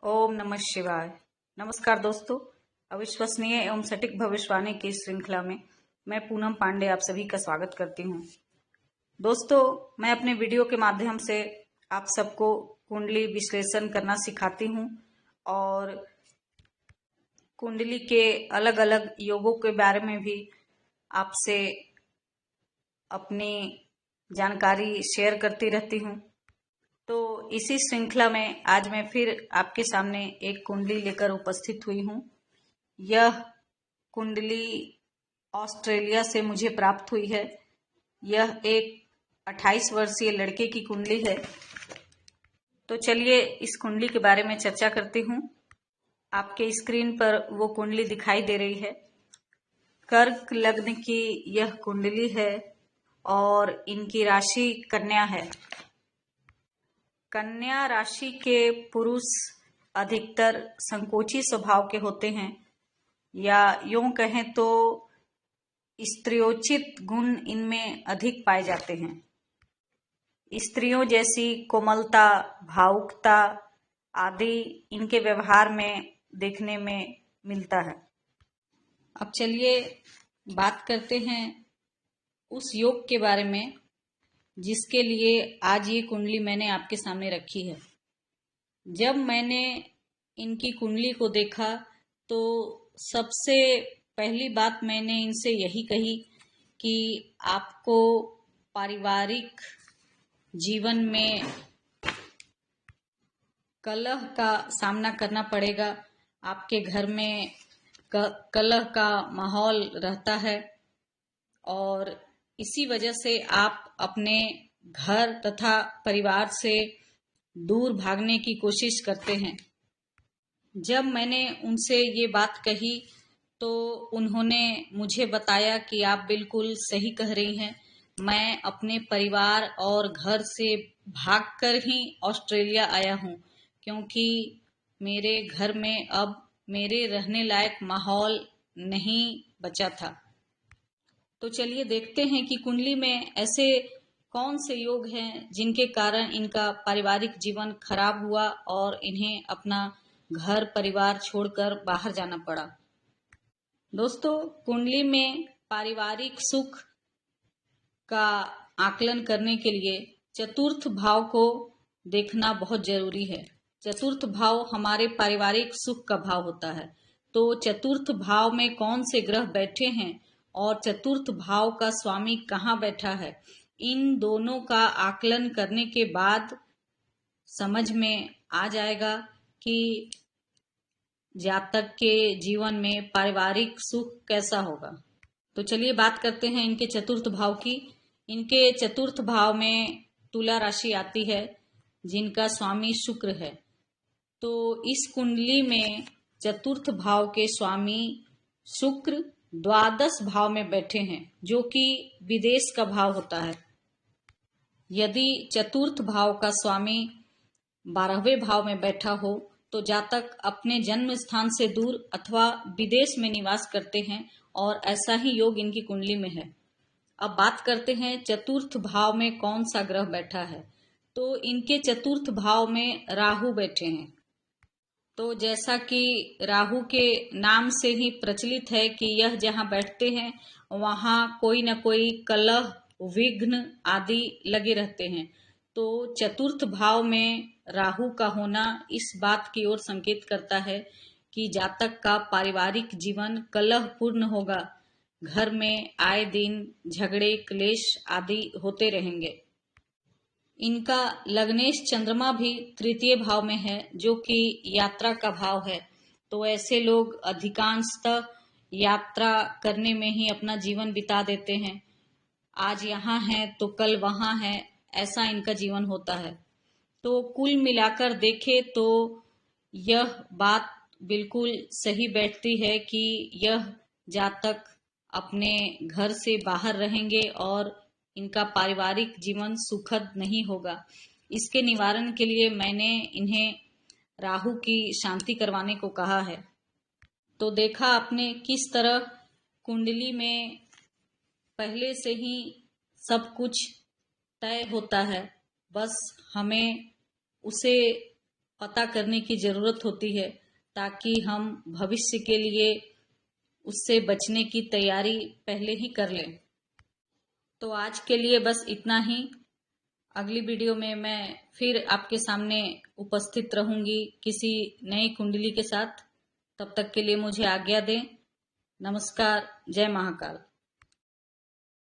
ओम नमः शिवाय। नमस्कार दोस्तों, अविश्वसनीय एवं सटीक भविष्यवाणी की इस श्रृंखला में मैं पूनम पांडे आप सभी का स्वागत करती हूँ। दोस्तों, मैं अपने वीडियो के माध्यम से आप सबको कुंडली विश्लेषण करना सिखाती हूँ और कुंडली के अलग अलग योगों के बारे में भी आपसे अपनी जानकारी शेयर करती रहती हूँ। तो इसी श्रृंखला में आज मैं फिर आपके सामने एक कुंडली लेकर उपस्थित हुई हूँ। यह कुंडली ऑस्ट्रेलिया से मुझे प्राप्त हुई है। यह एक 28 वर्षीय लड़के की कुंडली है। तो चलिए इस कुंडली के बारे में चर्चा करती हूँ। आपके स्क्रीन पर वो कुंडली दिखाई दे रही है। कर्क लग्न की यह कुंडली है और इनकी राशि कन्या है। कन्या राशि के पुरुष अधिकतर संकोची स्वभाव के होते हैं या यूं कहें तो स्त्रियोचित गुण इनमें अधिक पाए जाते हैं। स्त्रियों जैसी कोमलता, भावुकता आदि इनके व्यवहार में देखने में मिलता है। अब चलिए बात करते हैं उस योग के बारे में जिसके लिए आज ये कुंडली मैंने आपके सामने रखी है। जब मैंने इनकी कुंडली को देखा तो सबसे पहली बात मैंने इनसे यही कही कि आपको पारिवारिक जीवन में कलह का सामना करना पड़ेगा। आपके घर में कलह का माहौल रहता है और इसी वजह से आप अपने घर तथा परिवार से दूर भागने की कोशिश करते हैं। जब मैंने उनसे ये बात कही तो उन्होंने मुझे बताया कि आप बिल्कुल सही कह रही हैं। मैं अपने परिवार और घर से भागकर ही ऑस्ट्रेलिया आया हूँ क्योंकि मेरे घर में अब मेरे रहने लायक माहौल नहीं बचा था। तो चलिए देखते हैं कि कुंडली में ऐसे कौन से योग हैं जिनके कारण इनका पारिवारिक जीवन खराब हुआ और इन्हें अपना घर परिवार छोड़कर बाहर जाना पड़ा। दोस्तों, कुंडली में पारिवारिक सुख का आकलन करने के लिए चतुर्थ भाव को देखना बहुत जरूरी है। चतुर्थ भाव हमारे पारिवारिक सुख का भाव होता है। तो चतुर्थ भाव में कौन से ग्रह बैठे हैं और चतुर्थ भाव का स्वामी कहाँ बैठा है, इन दोनों का आकलन करने के बाद समझ में आ जाएगा कि जातक के जीवन में पारिवारिक सुख कैसा होगा। तो चलिए बात करते हैं इनके चतुर्थ भाव की। इनके चतुर्थ भाव में तुला राशि आती है जिनका स्वामी शुक्र है। तो इस कुंडली में चतुर्थ भाव के स्वामी शुक्र द्वादश भाव में बैठे हैं जो कि विदेश का भाव होता है। यदि चतुर्थ भाव का स्वामी 12वें भाव में बैठा हो तो जातक अपने जन्म स्थान से दूर अथवा विदेश में निवास करते हैं और ऐसा ही योग इनकी कुंडली में है। अब बात करते हैं चतुर्थ भाव में कौन सा ग्रह बैठा है। तो इनके चतुर्थ भाव में राहु बैठे हैं। तो जैसा कि राहु के नाम से ही प्रचलित है कि यह जहाँ बैठते हैं वहाँ कोई न कोई कलह, विघ्न आदि लगे रहते हैं। तो चतुर्थ भाव में राहु का होना इस बात की ओर संकेत करता है कि जातक का पारिवारिक जीवन कलहपूर्ण होगा। घर में आए दिन झगड़े, क्लेश आदि होते रहेंगे। इनका लग्नेश चंद्रमा भी तृतीय भाव में है जो कि यात्रा का भाव है। तो ऐसे लोग अधिकांशतः यात्रा करने में ही अपना जीवन बिता देते हैं। आज यहाँ है तो कल वहाँ है, ऐसा इनका जीवन होता है। तो कुल मिलाकर देखे तो यह बात बिल्कुल सही बैठती है कि यह जातक अपने घर से बाहर रहेंगे और इनका पारिवारिक जीवन सुखद नहीं होगा। इसके निवारण के लिए मैंने इन्हें राहु की शांति करवाने को कहा है। तो देखा आपने किस तरह कुंडली में पहले से ही सब कुछ तय होता है, बस हमें उसे पता करने की जरूरत होती है, ताकि हम भविष्य के लिए उससे बचने की तैयारी पहले ही कर लें। तो आज के लिए बस इतना ही। अगली वीडियो में मैं फिर आपके सामने उपस्थित रहूंगी किसी नई कुंडली के साथ। तब तक के लिए मुझे आज्ञा दें। नमस्कार। जय महाकाल।